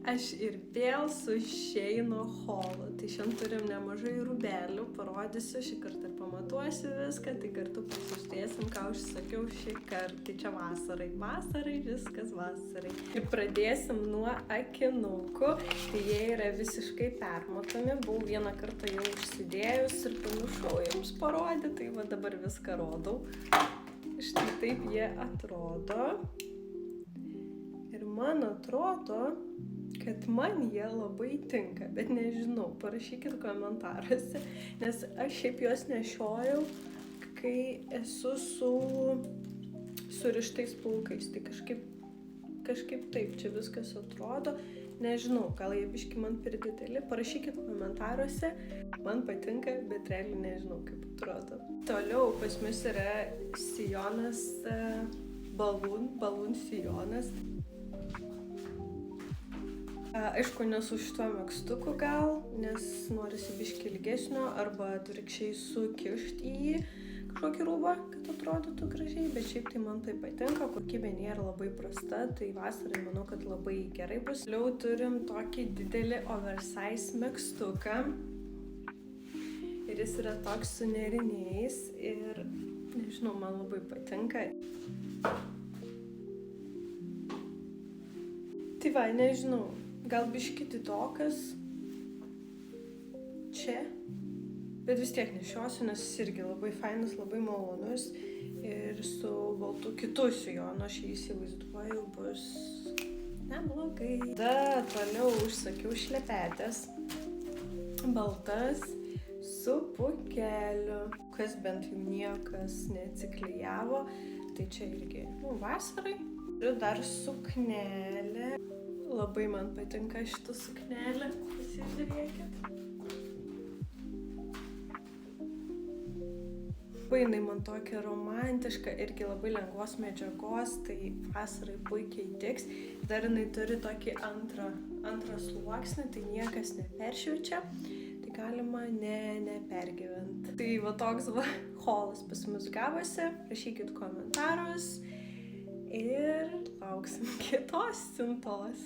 Aš ir vėl su Sheinu holu. Tai šiandien turim nemažai rūbelių, parodysiu šį kartą ir pamatuosiu viską, tai kartu pasižiūrėsim, ką užsakiau šį kartą. Tai čia vasarai, viskas vasarai. Ir pradėsim nuo akinukų, tai jie yra visiškai permatomi, buvau vieną kartą jau užsidėjus ir pamiršau jums parodyti, tai va dabar viską rodau. Štai taip jie atrodo. Ir man atrodo, kad man jie labai tinka, bet nežinau, parašykit komentaruose, nes aš šiaip juos nešiojau, kai esu su surištais plaukais, tai kažkaip taip čia viskas atrodo, nežinau, gal jie biški man per dideli, parašykit komentaruose, man patinka, bet realiai nežinau, kaip atrodo. Toliau pas mus yra sijonas, balloon sijonas. Aišku, nesu šituo megztuku gal, nes norisi biški ilgesnio arba atvirkščiai sukišti į jį kažkokį rūbą, kad atrodytų gražiai, bet šiaip tai man tai patinka, kokybė nėra labai prasta, tai vasarai manau, kad labai gerai bus. Toliau turim tokį didelį oversize megztuką ir jis yra toks su nėriniais ir nežinau, man labai patinka. Tai va, nežinau. Gal biški didokas čia, bet vis tiek nešiosiu, nes jis irgi labai fainas, labai malonus ir su baltu kitu sijonu aš jį įsivaizduoju bus neblogai. Tada toliau užsakiau šlepetės, baltas su pūkeliu, kas bent jau niekas neatsiklijavo, tai čia irgi vasarai. Turiu dar suknelę. Labai man patinka šitą suknelę, pasižiūrėkit. Jinai man tokia romantiška, irgi labai lengvos medžiagos, tai vasarai puikiai tiks. Dar jinai turi tokį antrą sluoksnį, tai niekas neperšviečia, tai galima nepergyventi. Tai va toks holas pas mus gavosi, rašykit komentarus. Ir lauksim kitos siuntos.